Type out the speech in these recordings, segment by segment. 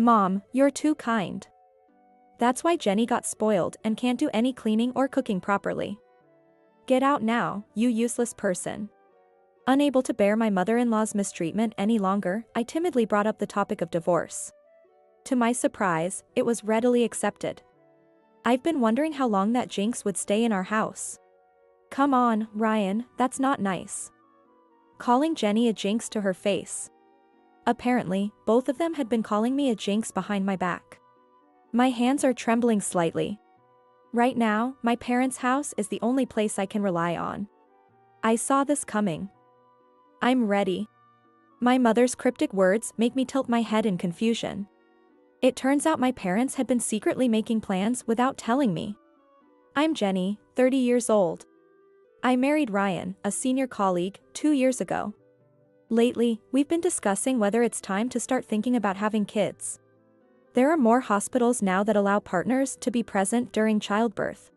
Mom, you're too kind. That's why Jenny got spoiled and can't do any cleaning or cooking properly. Get out now, you useless person. Unable to bear my mother-in-law's mistreatment any longer, I timidly brought up the topic of divorce. To my surprise, it was readily accepted. I've been wondering how long that jinx would stay in our house. Come on, Ryan, that's not nice. Calling Jenny a jinx to her face. Apparently, both of them had been calling me a jinx behind my back. My hands are trembling slightly. Right now, my parents' house is the only place I can rely on. I saw this coming. I'm ready. My mother's cryptic words make me tilt my head in confusion. It turns out my parents had been secretly making plans without telling me. I'm Jenny, 30 years old. I married Ryan, a senior colleague, 2 years ago. Lately, we've been discussing whether it's time to start thinking about having kids. There are more hospitals now that allow partners to be present during childbirth.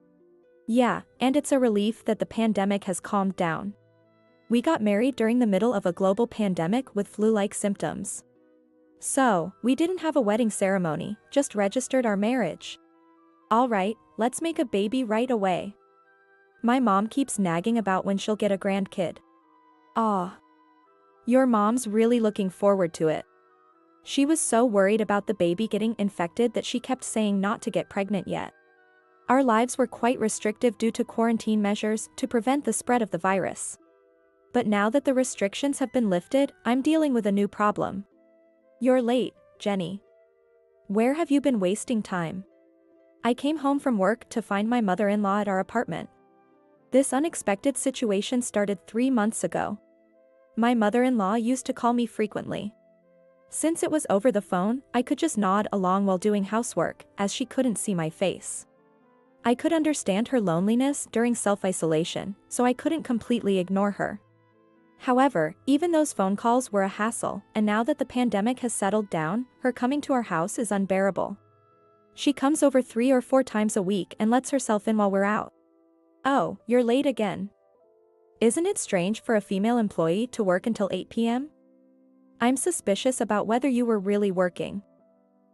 Yeah, and it's a relief that the pandemic has calmed down. We got married during the middle of a global pandemic with flu-like symptoms. So, we didn't have a wedding ceremony, just registered our marriage. Alright, let's make a baby right away. My mom keeps nagging about when she'll get a grandkid. Aw. Your mom's really looking forward to it. She was so worried about the baby getting infected that she kept saying not to get pregnant yet. Our lives were quite restrictive due to quarantine measures to prevent the spread of the virus. But now that the restrictions have been lifted, I'm dealing with a new problem. You're late, Jenny. Where have you been wasting time? I came home from work to find my mother-in-law at our apartment. This unexpected situation started 3 months ago. My mother-in-law used to call me frequently. Since it was over the phone, I could just nod along while doing housework, as she couldn't see my face. I could understand her loneliness during self-isolation, so I couldn't completely ignore her. However, even those phone calls were a hassle, and now that the pandemic has settled down, her coming to our house is unbearable. She comes over 3 or 4 times a week and lets herself in while we're out. Oh, you're late again. Isn't it strange for a female employee to work until 8 p.m.? I'm suspicious about whether you were really working.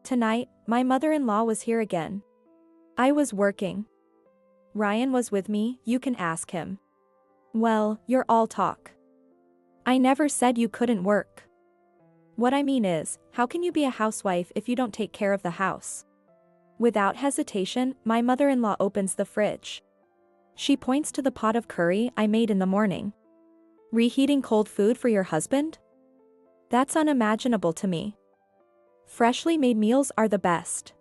Tonight, my mother-in-law was here again. I was working. Ryan was with me, you can ask him. Well, you're all talk. I never said you couldn't work. What I mean is, how can you be a housewife if you don't take care of the house? Without hesitation, my mother-in-law opens the fridge. She points to the pot of curry I made in the morning. Reheating cold food for your husband? That's unimaginable to me. Freshly made meals are the best.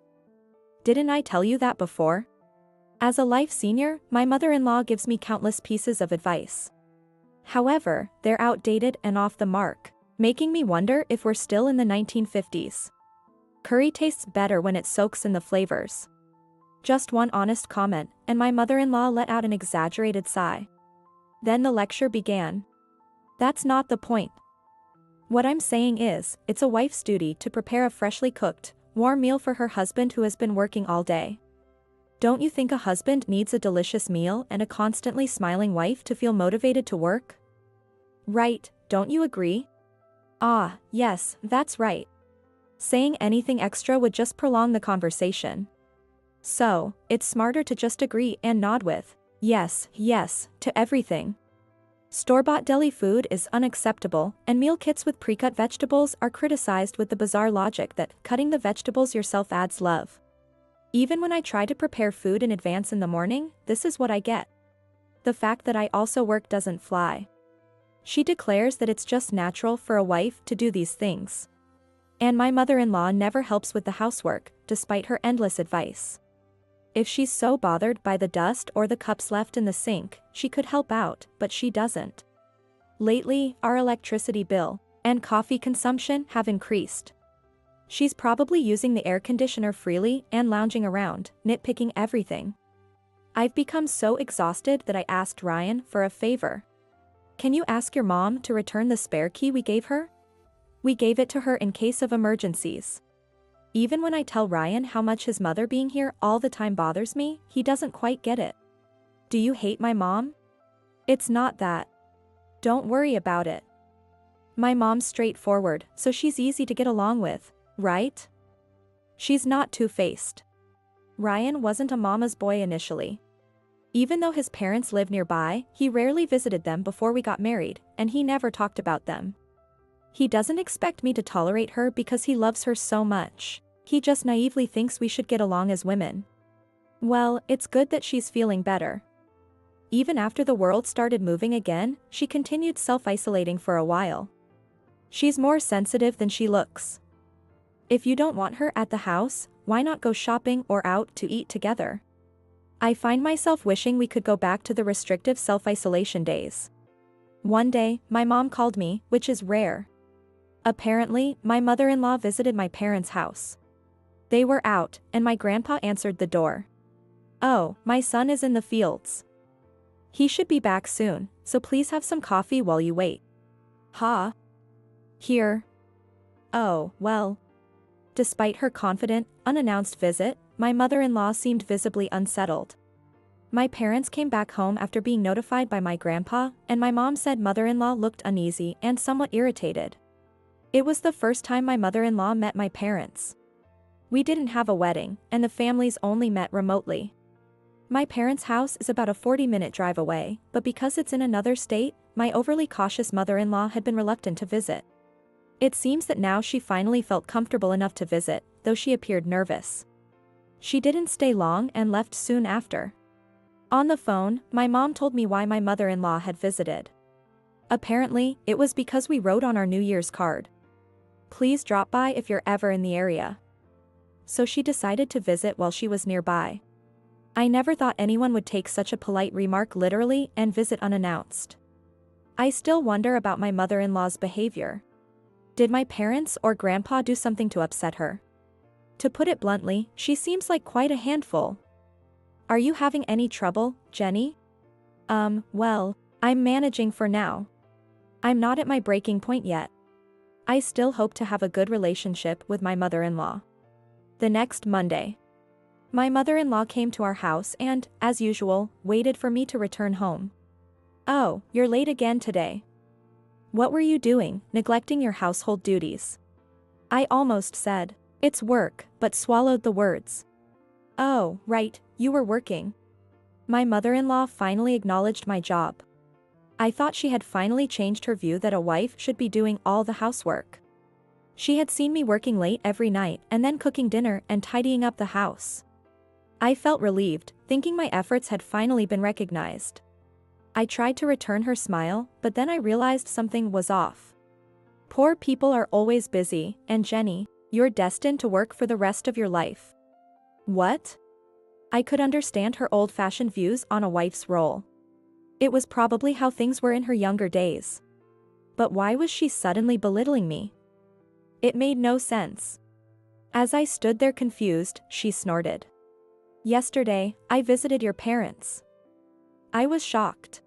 Didn't I tell you that before? As a life senior, my mother-in-law gives me countless pieces of advice. However, they're outdated and off the mark, making me wonder if we're still in the 1950s. Curry tastes better when it soaks in the flavors. Just one honest comment, and my mother-in-law let out an exaggerated sigh. Then the lecture began. That's not the point. What I'm saying is, it's a wife's duty to prepare a freshly cooked, warm meal for her husband who has been working all day. Don't you think a husband needs a delicious meal and a constantly smiling wife to feel motivated to work? Right, don't you agree? Ah, yes, that's right. Saying anything extra would just prolong the conversation. So, it's smarter to just agree and nod with, yes, yes, to everything. Store-bought deli food is unacceptable, and meal kits with pre-cut vegetables are criticized with the bizarre logic that cutting the vegetables yourself adds love. Even when I try to prepare food in advance in the morning, this is what I get. The fact that I also work doesn't fly. She declares that it's just natural for a wife to do these things. And my mother-in-law never helps with the housework, despite her endless advice. If she's so bothered by the dust or the cups left in the sink, she could help out, but she doesn't. Lately, our electricity bill and coffee consumption have increased. She's probably using the air conditioner freely and lounging around, nitpicking everything. I've become so exhausted that I asked Ryan for a favor. Can you ask your mom to return the spare key we gave her? We gave it to her in case of emergencies. Even when I tell Ryan how much his mother being here all the time bothers me, he doesn't quite get it. Do you hate my mom? It's not that. Don't worry about it. My mom's straightforward, so she's easy to get along with, right? She's not two-faced. Ryan wasn't a mama's boy initially. Even though his parents live nearby, he rarely visited them before we got married, and he never talked about them. He doesn't expect me to tolerate her because he loves her so much. He just naively thinks we should get along as women. Well, it's good that she's feeling better. Even after the world started moving again, she continued self-isolating for a while. She's more sensitive than she looks. If you don't want her at the house, why not go shopping or out to eat together? I find myself wishing we could go back to the restrictive self-isolation days. One day, my mom called me, which is rare. Apparently, my mother-in-law visited my parents' house. They were out, and my grandpa answered the door. "Oh, my son is in the fields. He should be back soon, so please have some coffee while you wait." "Huh? Here?" Oh, well. Despite her confident, unannounced visit, my mother-in-law seemed visibly unsettled. My parents came back home after being notified by my grandpa, and my mom said mother-in-law looked uneasy and somewhat irritated. It was the first time my mother-in-law met my parents. We didn't have a wedding, and the families only met remotely. My parents' house is about a 40-minute drive away, but because it's in another state, my overly cautious mother-in-law had been reluctant to visit. It seems that now she finally felt comfortable enough to visit, though she appeared nervous. She didn't stay long and left soon after. On the phone, my mom told me why my mother-in-law had visited. Apparently, it was because we wrote on our New Year's card, "Please drop by if you're ever in the area." So she decided to visit while she was nearby. I never thought anyone would take such a polite remark literally and visit unannounced. I still wonder about my mother-in-law's behavior. Did my parents or grandpa do something to upset her? To put it bluntly, she seems like quite a handful. Are you having any trouble, Jenny? Well, I'm managing for now. I'm not at my breaking point yet. I still hope to have a good relationship with my mother-in-law. The next Monday, my mother-in-law came to our house and, as usual, waited for me to return home. "Oh, you're late again today. What were you doing, neglecting your household duties?" I almost said, "It's work," but swallowed the words. "Oh, right, you were working." My mother-in-law finally acknowledged my job. I thought she had finally changed her view that a wife should be doing all the housework. She had seen me working late every night and then cooking dinner and tidying up the house. I felt relieved, thinking my efforts had finally been recognized. I tried to return her smile, but then I realized something was off. Poor people are always busy, and Jenny, you're destined to work for the rest of your life. What? I could understand her old-fashioned views on a wife's role. It was probably how things were in her younger days. But why was she suddenly belittling me? It made no sense. As I stood there confused, she snorted. "Yesterday, I visited your parents." I was shocked.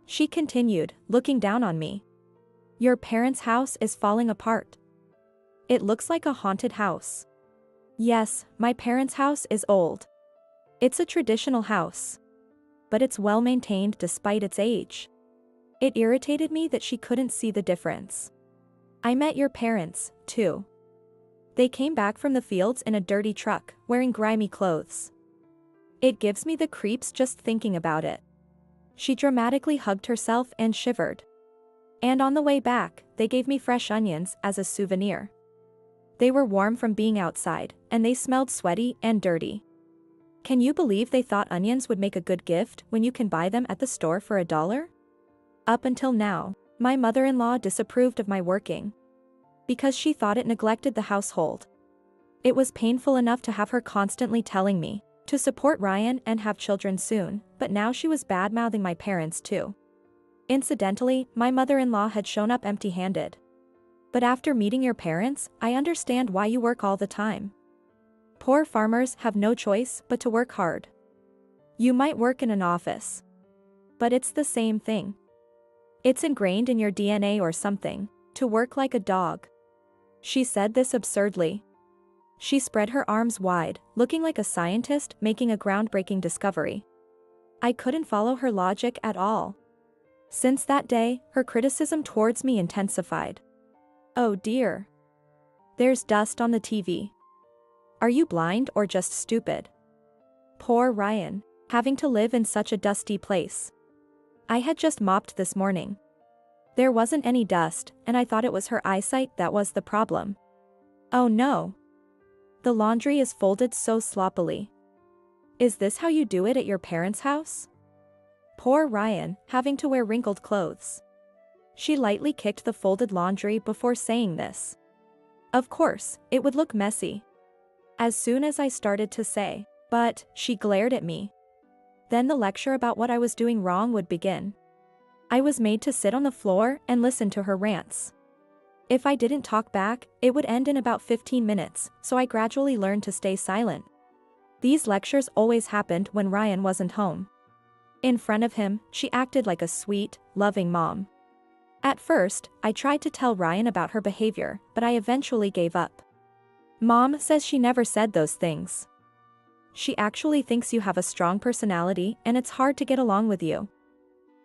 She continued, looking down on me. "Your parents' house is falling apart. It looks like a haunted house." Yes, my parents' house is old. It's a traditional house. But it's well maintained despite its age. It irritated me that she couldn't see the difference. "I met your parents, too. They came back from the fields in a dirty truck, wearing grimy clothes. It gives me the creeps just thinking about it." She dramatically hugged herself and shivered. "And on the way back, they gave me fresh onions as a souvenir. They were warm from being outside, and they smelled sweaty and dirty. Can you believe they thought onions would make a good gift when you can buy them at the store for $1? Up until now, my mother-in-law disapproved of my working, because she thought it neglected the household. It was painful enough to have her constantly telling me to support Ryan and have children soon, but now she was bad-mouthing my parents too. Incidentally, my mother-in-law had shown up empty-handed. "But after meeting your parents, I understand why you work all the time. Poor farmers have no choice but to work hard. You might work in an office, but it's the same thing. It's ingrained in your DNA or something, to work like a dog." She said this absurdly. She spread her arms wide, looking like a scientist making a groundbreaking discovery. I couldn't follow her logic at all. Since that day, her criticism towards me intensified. "Oh dear. There's dust on the TV. Are you blind or just stupid? Poor Ryan, having to live in such a dusty place. I had just mopped this morning. There wasn't any dust, and I thought it was her eyesight that was the problem. Oh no. The laundry is folded so sloppily. Is this how you do it at your parents' house? Poor Ryan, having to wear wrinkled clothes. She lightly kicked the folded laundry before saying this. Of course, it would look messy. As soon as I started to say, but, she glared at me. Then the lecture about what I was doing wrong would begin. I was made to sit on the floor and listen to her rants. If I didn't talk back, it would end in about 15 minutes, so I gradually learned to stay silent. These lectures always happened when Ryan wasn't home. In front of him, she acted like a sweet, loving mom. At first, I tried to tell Ryan about her behavior, but I eventually gave up. Mom says she never said those things. She actually thinks you have a strong personality and it's hard to get along with you.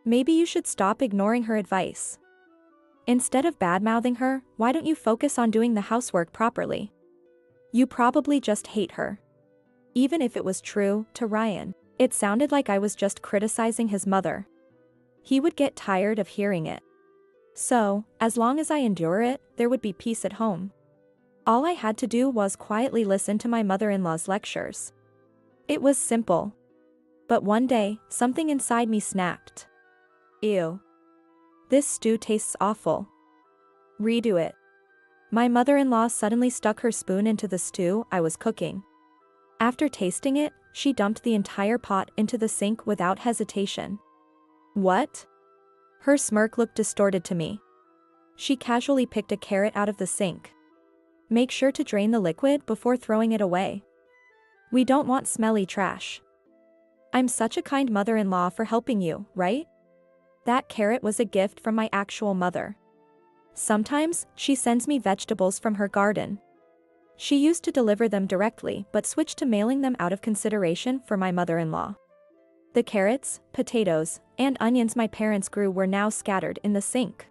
Maybe you should stop ignoring her advice. Instead of bad-mouthing her, why don't you focus on doing the housework properly? You probably just hate her. Even if it was true, to Ryan, it sounded like I was just criticizing his mother. He would get tired of hearing it. So, as long as I endure it, there would be peace at home. All I had to do was quietly listen to my mother-in-law's lectures. It was simple. But one day, something inside me snapped. Ew. This stew tastes awful. Redo it. My mother-in-law suddenly stuck her spoon into the stew I was cooking. After tasting it, she dumped the entire pot into the sink without hesitation. What? Her smirk looked distorted to me. She casually picked a carrot out of the sink. Make sure to drain the liquid before throwing it away. We don't want smelly trash. I'm such a kind mother-in-law for helping you, right? That carrot was a gift from my actual mother. Sometimes, she sends me vegetables from her garden. She used to deliver them directly but switched to mailing them out of consideration for my mother-in-law. The carrots, potatoes, and onions my parents grew were now scattered in the sink.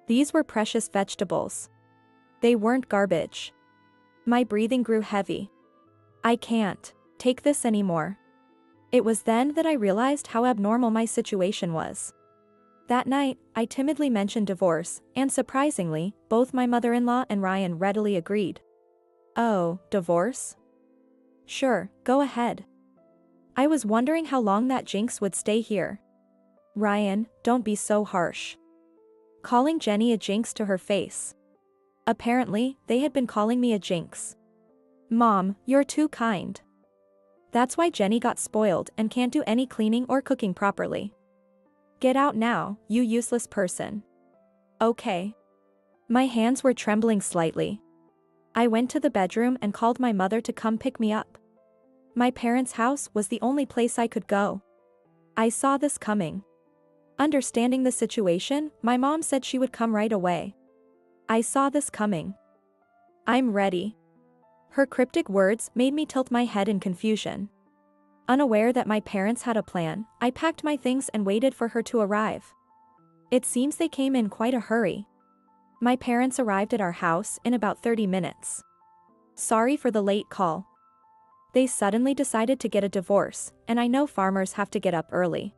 These were precious vegetables. They weren't garbage. My breathing grew heavy. I can't take this anymore. It was then that I realized how abnormal my situation was. That night, I timidly mentioned divorce, and surprisingly, both my mother-in-law and Ryan readily agreed. Oh, divorce? Sure, go ahead. I was wondering how long that jinx would stay here. Ryan, don't be so harsh. Calling Jenny a jinx to her face. Apparently, they had been calling me a jinx. Mom, you're too kind. That's why Jenny got spoiled and can't do any cleaning or cooking properly. Get out now, you useless person. Okay. My hands were trembling slightly. I went to the bedroom and called my mother to come pick me up. My parents' house was the only place I could go. I saw this coming. Understanding the situation, my mom said she would come right away. I saw this coming. I'm ready. Her cryptic words made me tilt my head in confusion. Unaware that my parents had a plan, I packed my things and waited for her to arrive. It seems they came in quite a hurry. My parents arrived at our house in about 30 minutes. Sorry for the late call. They suddenly decided to get a divorce, and I know farmers have to get up early.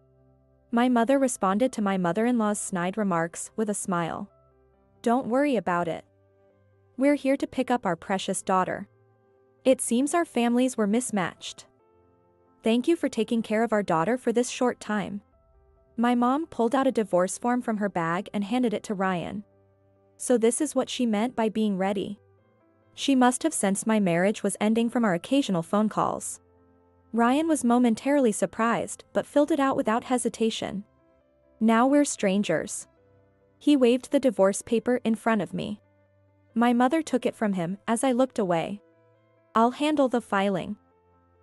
My mother responded to my mother-in-law's snide remarks with a smile. Don't worry about it. We're here to pick up our precious daughter. It seems our families were mismatched. Thank you for taking care of our daughter for this short time. My mom pulled out a divorce form from her bag and handed it to Ryan. So this is what she meant by being ready. She must have sensed my marriage was ending from our occasional phone calls. Ryan was momentarily surprised but filled it out without hesitation. Now we're strangers. He waved the divorce paper in front of me. My mother took it from him as I looked away. I'll handle the filing.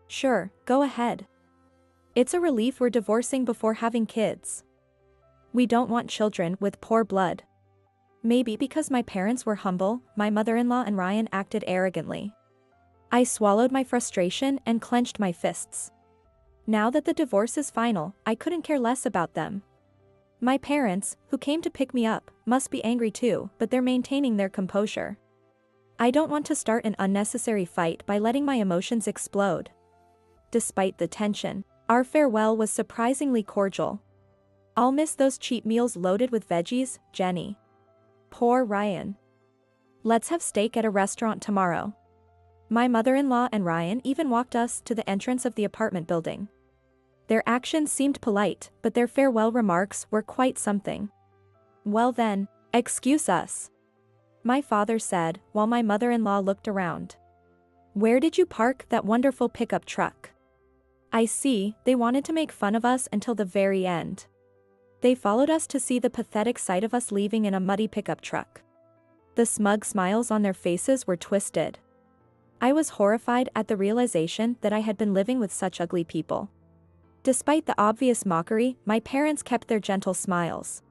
Sure, go ahead. It's a relief we're divorcing before having kids. We don't want children with poor blood. Maybe because my parents were humble, my mother-in-law and Ryan acted arrogantly. I swallowed my frustration and clenched my fists. Now that the divorce is final, I couldn't care less about them. My parents, who came to pick me up, must be angry too, but they're maintaining their composure. I don't want to start an unnecessary fight by letting my emotions explode. Despite the tension, our farewell was surprisingly cordial. I'll miss those cheap meals loaded with veggies, Jenny. Poor Ryan. Let's have steak at a restaurant tomorrow. My mother-in-law and Ryan even walked us to the entrance of the apartment building. Their actions seemed polite, but their farewell remarks were quite something. Well then, excuse us, my father said, while my mother-in-law looked around. Where did you park that wonderful pickup truck? I see, they wanted to make fun of us until the very end. They followed us to see the pathetic sight of us leaving in a muddy pickup truck. The smug smiles on their faces were twisted. I was horrified at the realization that I had been living with such ugly people. Despite the obvious mockery, my parents kept their gentle smiles.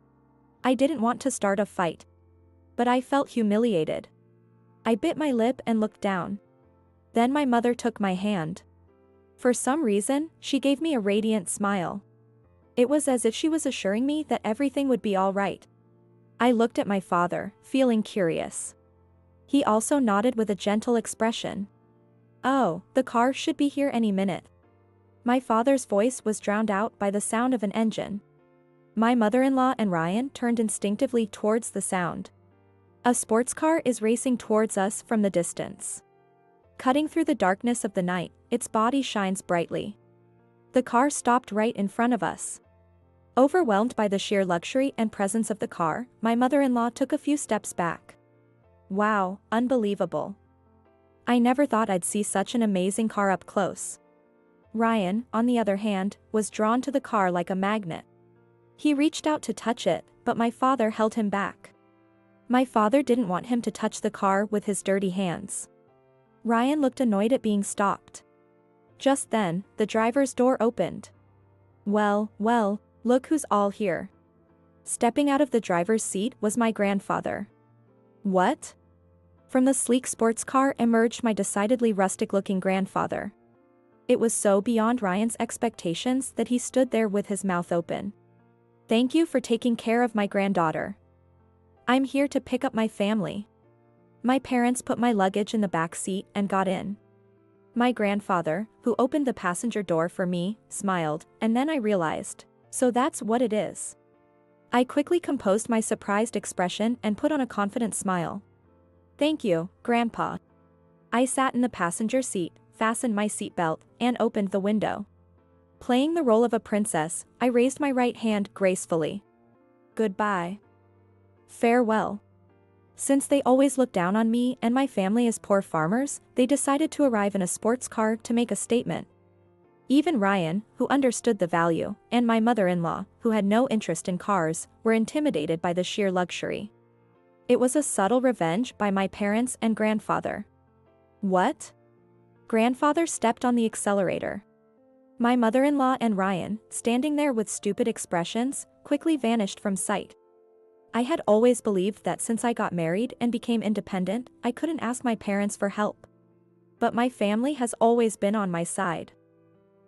I didn't want to start a fight, but I felt humiliated. I bit my lip and looked down. Then my mother took my hand. For some reason, she gave me a radiant smile. It was as if she was assuring me that everything would be all right. I looked at my father, feeling curious. He also nodded with a gentle expression. Oh, the car should be here any minute. My father's voice was drowned out by the sound of an engine. My mother-in-law and Ryan turned instinctively towards the sound. A sports car is racing towards us from the distance. Cutting through the darkness of the night, its body shines brightly. The car stopped right in front of us. Overwhelmed by the sheer luxury and presence of the car, my mother-in-law took a few steps back. Wow, unbelievable. I never thought I'd see such an amazing car up close. Ryan, on the other hand, was drawn to the car like a magnet. He reached out to touch it, but my father held him back. My father didn't want him to touch the car with his dirty hands. Ryan looked annoyed at being stopped. Just then, the driver's door opened. Well, look who's all here. Stepping out of the driver's seat was my grandfather. What? From the sleek sports car emerged my decidedly rustic-looking grandfather. It was so beyond Ryan's expectations that he stood there with his mouth open. Thank you for taking care of my granddaughter. I'm here to pick up my family. My parents put my luggage in the back seat and got in. My grandfather, who opened the passenger door for me, smiled, and then I realized, so that's what it is. I quickly composed my surprised expression and put on a confident smile. Thank you, Grandpa. I sat in the passenger seat, fastened my seatbelt, and opened the window. Playing the role of a princess, I raised my right hand gracefully. Goodbye. Farewell. Since they always look down on me and my family as poor farmers, they decided to arrive in a sports car to make a statement. Even Ryan, who understood the value, and my mother-in-law, who had no interest in cars, were intimidated by the sheer luxury. It was a subtle revenge by my parents and grandfather. What? Grandfather stepped on the accelerator. My mother-in-law and Ryan, standing there with stupid expressions, quickly vanished from sight. I had always believed that since I got married and became independent, I couldn't ask my parents for help. But my family has always been on my side.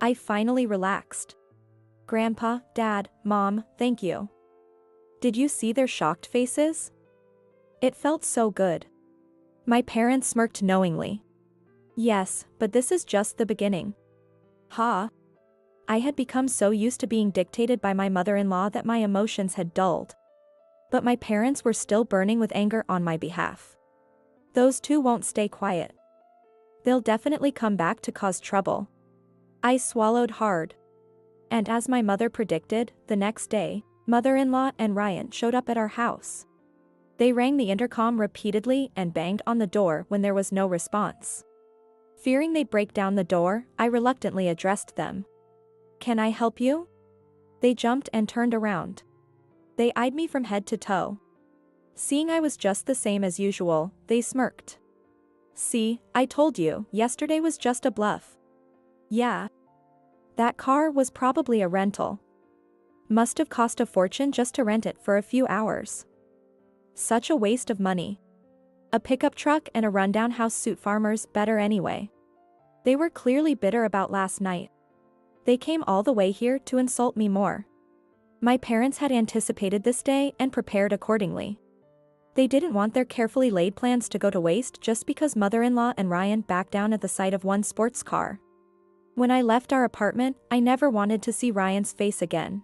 I finally relaxed. Grandpa, Dad, Mom, thank you. Did you see their shocked faces? It felt so good. My parents smirked knowingly. Yes, but this is just the beginning. Ha! I had become so used to being dictated by my mother-in-law that my emotions had dulled. But my parents were still burning with anger on my behalf. Those two won't stay quiet. They'll definitely come back to cause trouble. I swallowed hard. And as my mother predicted, the next day, mother-in-law and Ryan showed up at our house. They rang the intercom repeatedly and banged on the door when there was no response. Fearing they'd break down the door, I reluctantly addressed them. Can I help you? They jumped and turned around. They eyed me from head to toe. Seeing I was just the same as usual, they smirked. See, I told you, yesterday was just a bluff. Yeah. That car was probably a rental. Must have cost a fortune just to rent it for a few hours. Such a waste of money. A pickup truck and a rundown house suit farmers better anyway. They were clearly bitter about last night. They came all the way here to insult me more. My parents had anticipated this day and prepared accordingly. They didn't want their carefully laid plans to go to waste just because mother-in-law and Ryan backed down at the sight of one sports car. When I left our apartment, I never wanted to see Ryan's face again.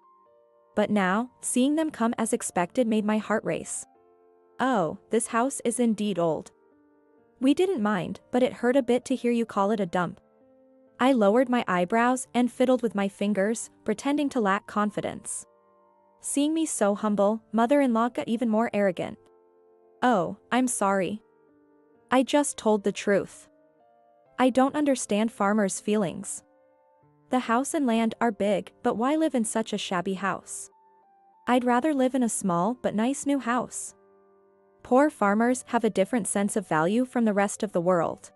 But now, seeing them come as expected made my heart race. Oh, this house is indeed old. We didn't mind, but it hurt a bit to hear you call it a dump. I lowered my eyebrows and fiddled with my fingers, pretending to lack confidence. Seeing me so humble, mother-in-law got even more arrogant. Oh, I'm sorry. I just told the truth. I don't understand farmers' feelings. The house and land are big, but why live in such a shabby house? I'd rather live in a small but nice new house. Poor farmers have a different sense of value from the rest of the world.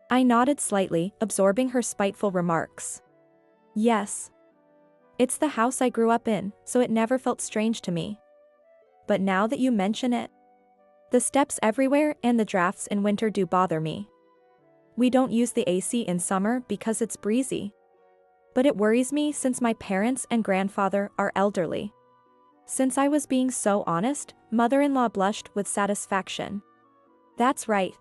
I nodded slightly, absorbing her spiteful remarks. Yes. It's the house I grew up in, so it never felt strange to me. But now that you mention it, the steps everywhere and the drafts in winter do bother me. We don't use the AC in summer because it's breezy. But it worries me since my parents and grandfather are elderly. Since I was being so honest, mother-in-law blushed with satisfaction. That's right.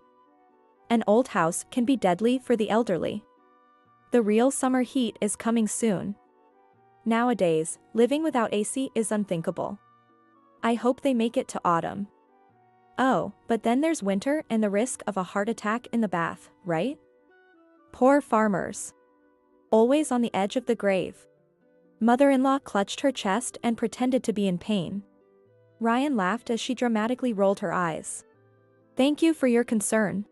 An old house can be deadly for the elderly. The real summer heat is coming soon. Nowadays, living without AC is unthinkable. I hope they make it to autumn. Oh, but then there's winter and the risk of a heart attack in the bath, right? Poor farmers. Always on the edge of the grave. Mother-in-law clutched her chest and pretended to be in pain. Ryan laughed as she dramatically rolled her eyes. Thank you for your concern,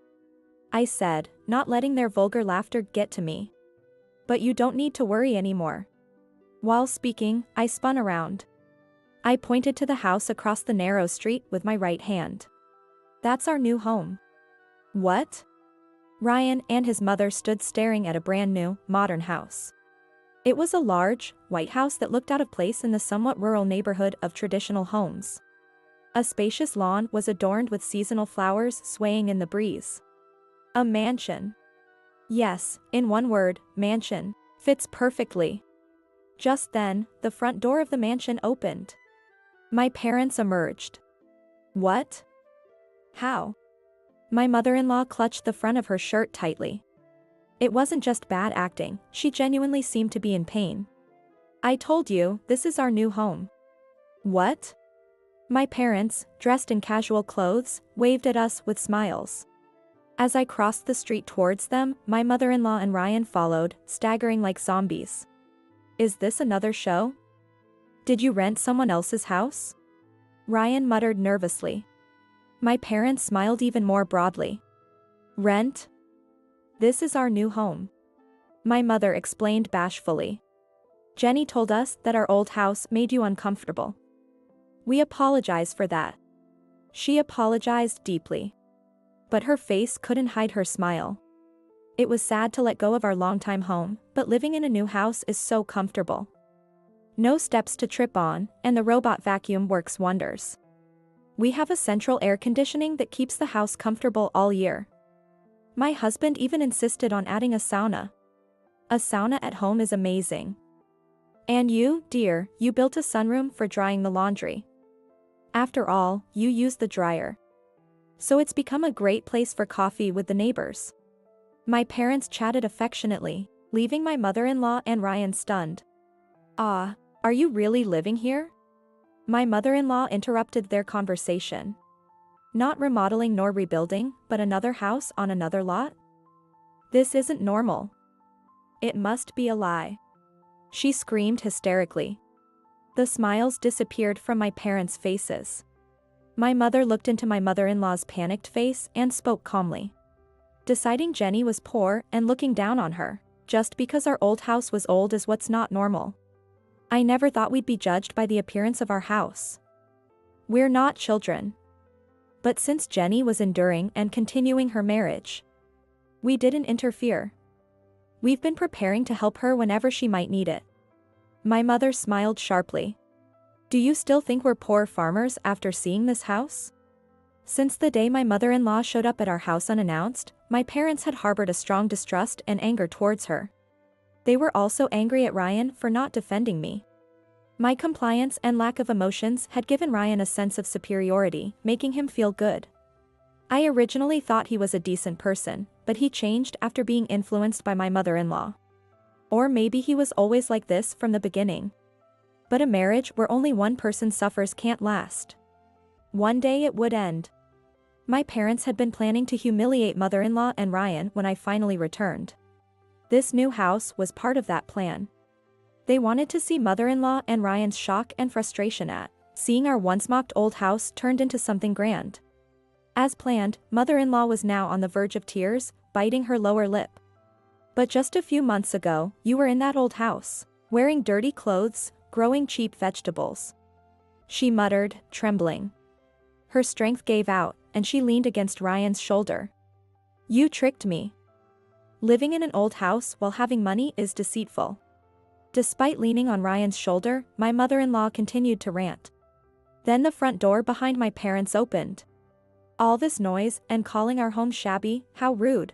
I said, not letting their vulgar laughter get to me. But you don't need to worry anymore. While speaking, I spun around. I pointed to the house across the narrow street with my right hand. That's our new home. What? Ryan and his mother stood staring at a brand new, modern house. It was a large, white house that looked out of place in the somewhat rural neighborhood of traditional homes. A spacious lawn was adorned with seasonal flowers swaying in the breeze. A mansion. Yes, in one word, mansion, fits perfectly. Just then, the front door of the mansion opened. My parents emerged. What? How? My mother-in-law clutched the front of her shirt tightly. It wasn't just bad acting, she genuinely seemed to be in pain. I told you, this is our new home. What? My parents, dressed in casual clothes, waved at us with smiles. As I crossed the street towards them, my mother-in-law and Ryan followed, staggering like zombies. Is this another show? Did you rent someone else's house? Ryan muttered nervously. My parents smiled even more broadly. Rent? This is our new home. My mother explained bashfully. Jenny told us that our old house made you uncomfortable. We apologize for that. She apologized deeply. But her face couldn't hide her smile. It was sad to let go of our longtime home, but living in a new house is so comfortable. No steps to trip on, and the robot vacuum works wonders. We have a central air conditioning that keeps the house comfortable all year. My husband even insisted on adding a sauna. A sauna at home is amazing. And you, dear, you built a sunroom for drying the laundry. After all, you use the dryer. So it's become a great place for coffee with the neighbors. My parents chatted affectionately, leaving my mother-in-law and Ryan stunned. Ah, are you really living here? My mother-in-law interrupted their conversation. Not remodeling nor rebuilding, but another house on another lot? This isn't normal. It must be a lie. She screamed hysterically. The smiles disappeared from my parents' faces. My mother looked into my mother-in-law's panicked face and spoke calmly. Deciding Jenny was poor and looking down on her, just because our old house was old is what's not normal. I never thought we'd be judged by the appearance of our house. We're not children. But since Jenny was enduring and continuing her marriage, we didn't interfere. We've been preparing to help her whenever she might need it. My mother smiled sharply. Do you still think we're poor farmers after seeing this house? Since the day my mother-in-law showed up at our house unannounced, my parents had harbored a strong distrust and anger towards her. They were also angry at Ryan for not defending me. My compliance and lack of emotions had given Ryan a sense of superiority, making him feel good. I originally thought he was a decent person, but he changed after being influenced by my mother-in-law. Or maybe he was always like this from the beginning. But a marriage where only one person suffers can't last. One day it would end. My parents had been planning to humiliate mother-in-law and Ryan when I finally returned. This new house was part of that plan. They wanted to see mother-in-law and Ryan's shock and frustration at seeing our once mocked old house turned into something grand. As planned, mother-in-law was now on the verge of tears, biting her lower lip. But just a few months ago, you were in that old house, wearing dirty clothes, growing cheap vegetables. She muttered, trembling. Her strength gave out, and she leaned against Ryan's shoulder. You tricked me. Living in an old house while having money is deceitful. Despite leaning on Ryan's shoulder, my mother-in-law continued to rant. Then the front door behind my parents opened. All this noise and calling our home shabby, how rude.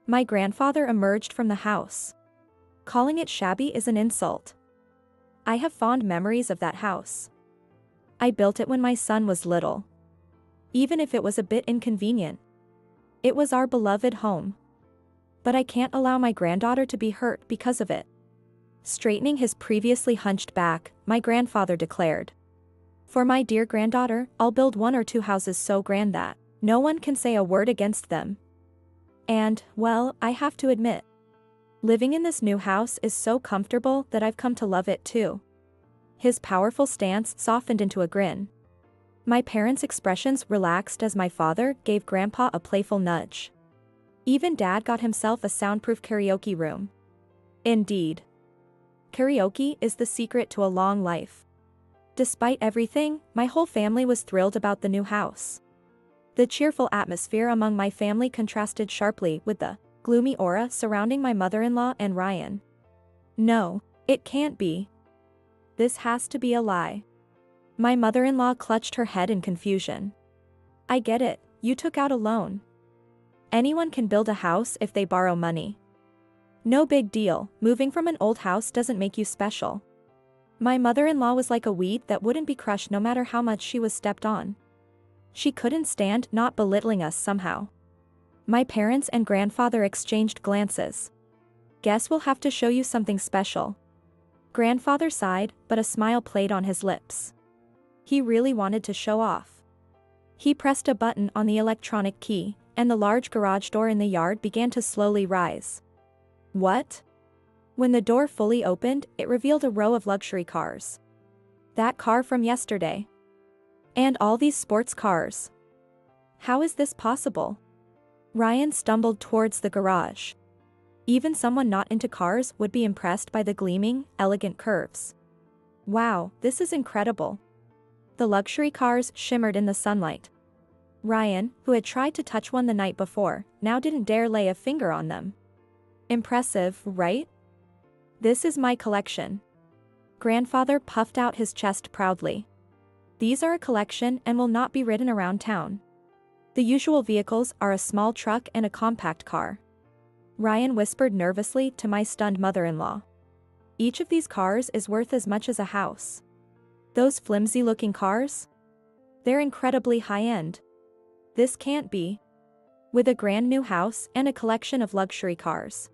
My grandfather emerged from the house. Calling it shabby is an insult. I have fond memories of that house. I built it when my son was little. Even if it was a bit inconvenient. It was our beloved home. But I can't allow my granddaughter to be hurt because of it. Straightening his previously hunched back, my grandfather declared. For my dear granddaughter, I'll build 1 or 2 houses so grand that no one can say a word against them. And, well, I have to admit, living in this new house is so comfortable that I've come to love it too. His powerful stance softened into a grin. My parents' expressions relaxed as my father gave Grandpa a playful nudge. Even Dad got himself a soundproof karaoke room. Indeed. Karaoke is the secret to a long life. Despite everything, my whole family was thrilled about the new house. The cheerful atmosphere among my family contrasted sharply with the gloomy aura surrounding my mother-in-law and Ryan. No, it can't be. This has to be a lie. My mother-in-law clutched her head in confusion. I get it, you took out a loan. Anyone can build a house if they borrow money. No big deal, moving from an old house doesn't make you special. My mother-in-law was like a weed that wouldn't be crushed no matter how much she was stepped on. She couldn't stand not belittling us somehow. My parents and grandfather exchanged glances. Guess we'll have to show you something special. Grandfather sighed, but a smile played on his lips. He really wanted to show off. He pressed a button on the electronic key, and the large garage door in the yard began to slowly rise. What? When the door fully opened, it revealed a row of luxury cars. That car from yesterday. And all these sports cars. How is this possible? Ryan stumbled towards the garage. Even someone not into cars would be impressed by the gleaming, elegant curves. Wow, this is incredible. The luxury cars shimmered in the sunlight. Ryan, who had tried to touch one the night before, now didn't dare lay a finger on them. Impressive, right? This is my collection. Grandfather puffed out his chest proudly. These are a collection and will not be ridden around town. The usual vehicles are a small truck and a compact car. Ryan whispered nervously to my stunned mother-in-law. Each of these cars is worth as much as a house. Those flimsy-looking cars? They're incredibly high-end. This can't be. With a grand new house and a collection of luxury cars.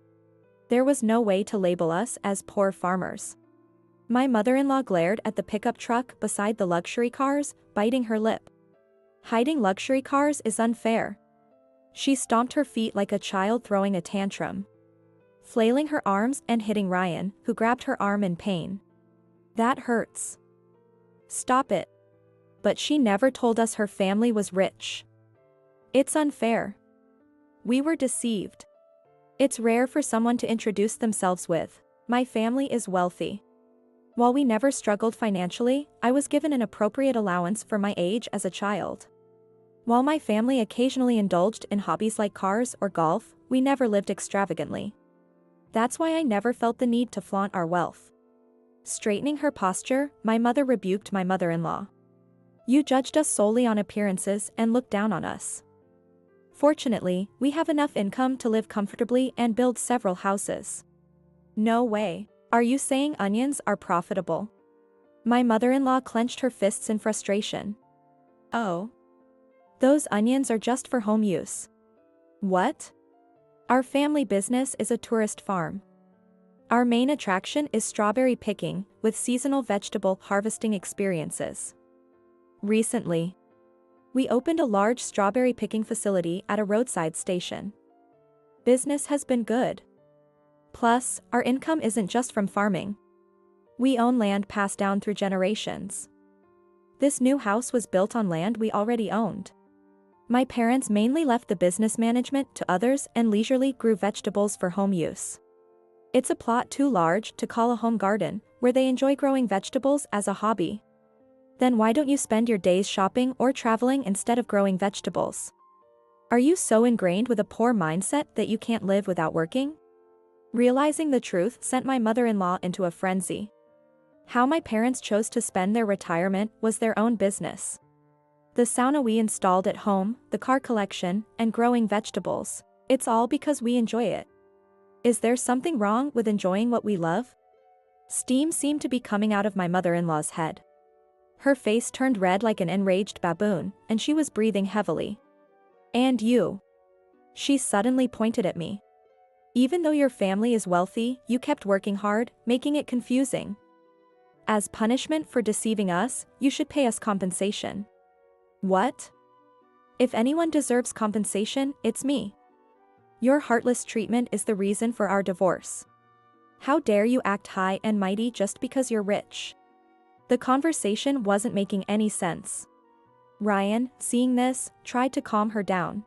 There was no way to label us as poor farmers. My mother-in-law glared at the pickup truck beside the luxury cars, biting her lip. Hiding luxury cars is unfair. She stomped her feet like a child throwing a tantrum, flailing her arms and hitting Ryan, who grabbed her arm in pain. That hurts. Stop it. But she never told us her family was rich. It's unfair. We were deceived. It's rare for someone to introduce themselves with, "My family is wealthy." While we never struggled financially, I was given an appropriate allowance for my age as a child. While my family occasionally indulged in hobbies like cars or golf, we never lived extravagantly. That's why I never felt the need to flaunt our wealth. Straightening her posture, my mother rebuked my mother-in-law. You judged us solely on appearances and looked down on us. Fortunately, we have enough income to live comfortably and build several houses. No way. Are you saying onions are profitable? My mother-in-law clenched her fists in frustration. Oh. Those onions are just for home use. What? Our family business is a tourist farm. Our main attraction is strawberry picking, with seasonal vegetable harvesting experiences. Recently, we opened a large strawberry picking facility at a roadside station. Business has been good. Plus, our income isn't just from farming. We own land passed down through generations. This new house was built on land we already owned. My parents mainly left the business management to others and leisurely grew vegetables for home use. It's a plot too large to call a home garden, where they enjoy growing vegetables as a hobby. Then why don't you spend your days shopping or traveling instead of growing vegetables? Are you so ingrained with a poor mindset that you can't live without working? Realizing the truth sent my mother-in-law into a frenzy. How my parents chose to spend their retirement was their own business. The sauna we installed at home, the car collection, and growing vegetables. It's all because we enjoy it. Is there something wrong with enjoying what we love? Steam seemed to be coming out of my mother-in-law's head. Her face turned red like an enraged baboon, and she was breathing heavily. And you? She suddenly pointed at me. Even though your family is wealthy, you kept working hard, making it confusing. As punishment for deceiving us, you should pay us compensation. What? If anyone deserves compensation, it's me. Your heartless treatment is the reason for our divorce. How dare you act high and mighty just because you're rich? The conversation wasn't making any sense. Ryan, seeing this, tried to calm her down.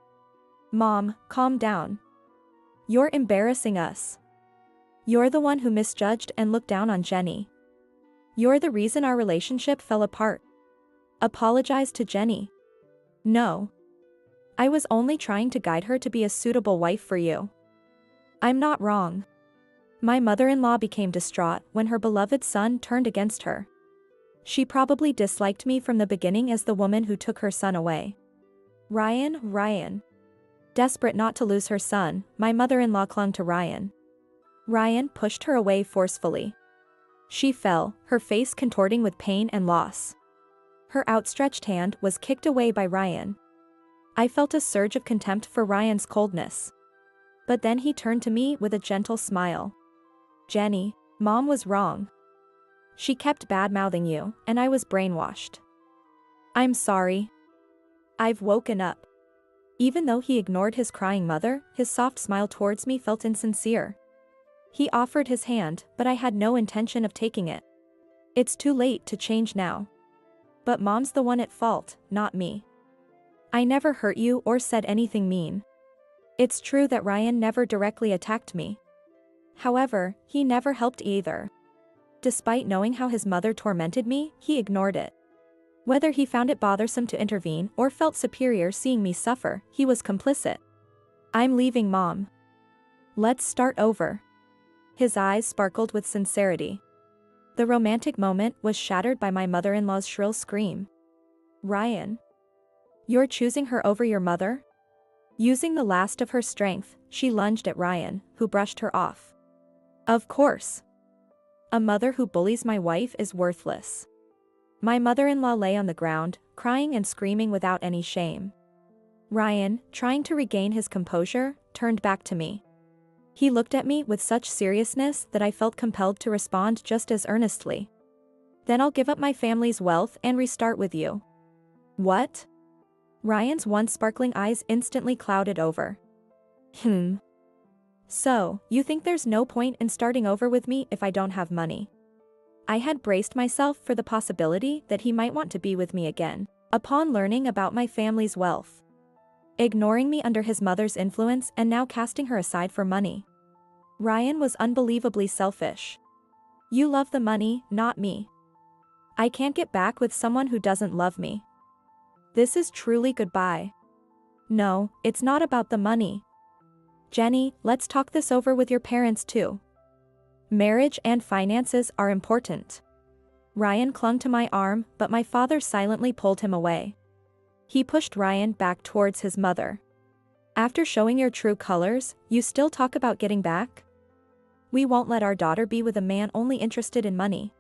Mom, calm down. You're embarrassing us. You're the one who misjudged and looked down on Jenny. You're the reason our relationship fell apart. Apologize to Jenny. No. I was only trying to guide her to be a suitable wife for you. I'm not wrong. My mother-in-law became distraught when her beloved son turned against her. She probably disliked me from the beginning as the woman who took her son away. Ryan. Desperate not to lose her son, my mother-in-law clung to Ryan. Ryan pushed her away forcefully. She fell, her face contorting with pain and loss. Her outstretched hand was kicked away by Ryan. I felt a surge of contempt for Ryan's coldness. But then he turned to me with a gentle smile. Jenny, Mom was wrong. She kept bad-mouthing you, and I was brainwashed. I'm sorry. I've woken up. Even though he ignored his crying mother, his soft smile towards me felt insincere. He offered his hand, but I had no intention of taking it. It's too late to change now. But Mom's the one at fault, not me. I never hurt you or said anything mean. It's true that Ryan never directly attacked me. However, he never helped either. Despite knowing how his mother tormented me, he ignored it. Whether he found it bothersome to intervene or felt superior seeing me suffer, he was complicit. I'm leaving, Mom. Let's start over. His eyes sparkled with sincerity. The romantic moment was shattered by my mother-in-law's shrill scream. Ryan. You're choosing her over your mother? Using the last of her strength, she lunged at Ryan, who brushed her off. Of course. A mother who bullies my wife is worthless. My mother-in-law lay on the ground, crying and screaming without any shame. Ryan, trying to regain his composure, turned back to me. He looked at me with such seriousness that I felt compelled to respond just as earnestly. Then I'll give up my family's wealth and restart with you. What? Ryan's once sparkling eyes instantly clouded over. So, you think there's no point in starting over with me if I don't have money? I had braced myself for the possibility that he might want to be with me again, upon learning about my family's wealth. Ignoring me under his mother's influence and now casting her aside for money. Ryan was unbelievably selfish. You love the money, not me. I can't get back with someone who doesn't love me. This is truly goodbye. No, it's not about the money. Jenny, let's talk this over with your parents too. Marriage and finances are important. Ryan clung to my arm, but my father silently pulled him away. He pushed Ryan back towards his mother. After showing your true colors, you still talk about getting back? We won't let our daughter be with a man only interested in money.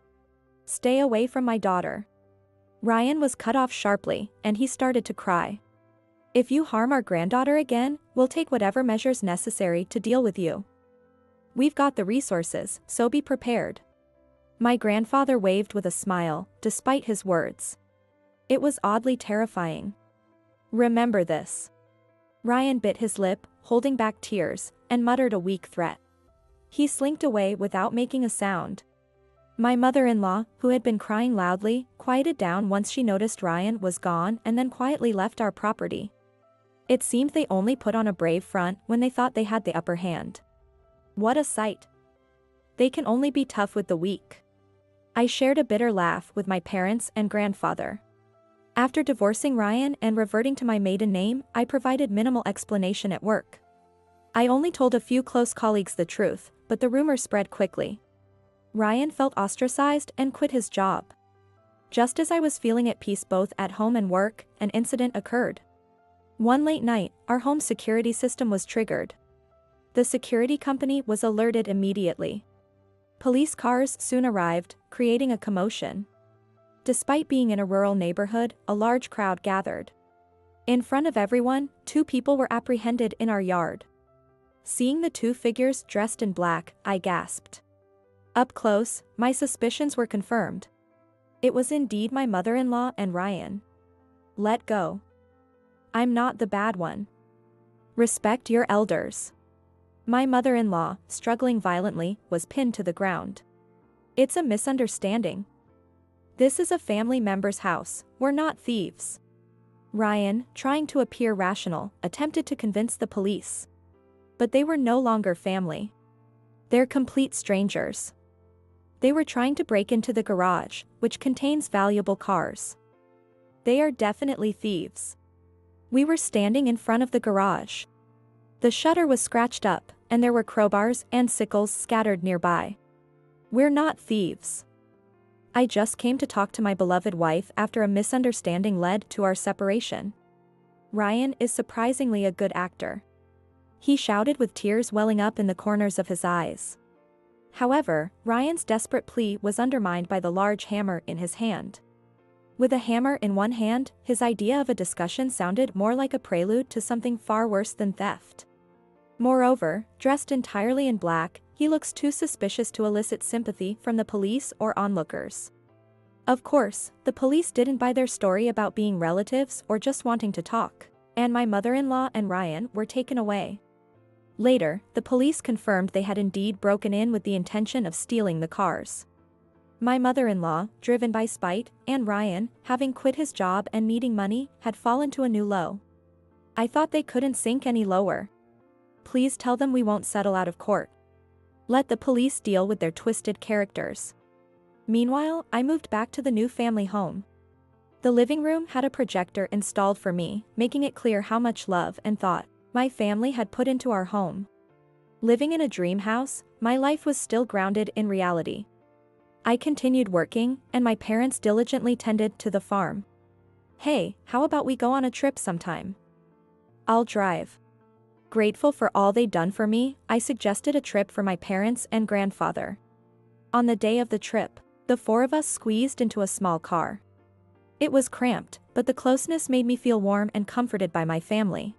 Stay away from my daughter. Ryan was cut off sharply, and he started to cry. If you harm our granddaughter again, we'll take whatever measures necessary to deal with you. We've got the resources, so be prepared. My grandfather waved with a smile, despite his words. It was oddly terrifying. Remember this. Ryan bit his lip, holding back tears, and muttered a weak threat. He slinked away without making a sound. My mother-in-law, who had been crying loudly, quieted down once she noticed Ryan was gone and then quietly left our property. It seemed they only put on a brave front when they thought they had the upper hand. What a sight. They can only be tough with the weak. I shared a bitter laugh with my parents and grandfather. After divorcing Ryan and reverting to my maiden name, I provided minimal explanation at work. I only told a few close colleagues the truth, but the rumor spread quickly. Ryan felt ostracized and quit his job. Just as I was feeling at peace both at home and work, an incident occurred. One late night, our home security system was triggered. The security company was alerted immediately. Police cars soon arrived, creating a commotion. Despite being in a rural neighborhood, a large crowd gathered. In front of everyone, 2 people were apprehended in our yard. Seeing the 2 figures dressed in black, I gasped. Up close, my suspicions were confirmed. It was indeed my mother-in-law and Ryan. Let go. I'm not the bad one. Respect your elders. My mother-in-law, struggling violently, was pinned to the ground. It's a misunderstanding. This is a family member's house, we're not thieves. Ryan, trying to appear rational, attempted to convince the police. But they were no longer family. They're complete strangers. They were trying to break into the garage, which contains valuable cars. They are definitely thieves. We were standing in front of the garage. The shutter was scratched up, and there were crowbars and sickles scattered nearby. We're not thieves. I just came to talk to my beloved wife after a misunderstanding led to our separation. Ryan is surprisingly a good actor. He shouted with tears welling up in the corners of his eyes. However, Ryan's desperate plea was undermined by the large hammer in his hand. With a hammer in one hand, his idea of a discussion sounded more like a prelude to something far worse than theft. Moreover, dressed entirely in black, he looks too suspicious to elicit sympathy from the police or onlookers. Of course, the police didn't buy their story about being relatives or just wanting to talk, and my mother-in-law and Ryan were taken away. Later, the police confirmed they had indeed broken in with the intention of stealing the cars. My mother-in-law, driven by spite, and Ryan, having quit his job and needing money, had fallen to a new low. I thought they couldn't sink any lower. Please tell them we won't settle out of court. Let the police deal with their twisted characters. Meanwhile, I moved back to the new family home. The living room had a projector installed for me, making it clear how much love and thought my family had put into our home. Living in a dream house, my life was still grounded in reality. I continued working, and my parents diligently tended to the farm. Hey, how about we go on a trip sometime? I'll drive. Grateful for all they'd done for me, I suggested a trip for my parents and grandfather. On the day of the trip, the 4 of us squeezed into a small car. It was cramped, but the closeness made me feel warm and comforted by my family.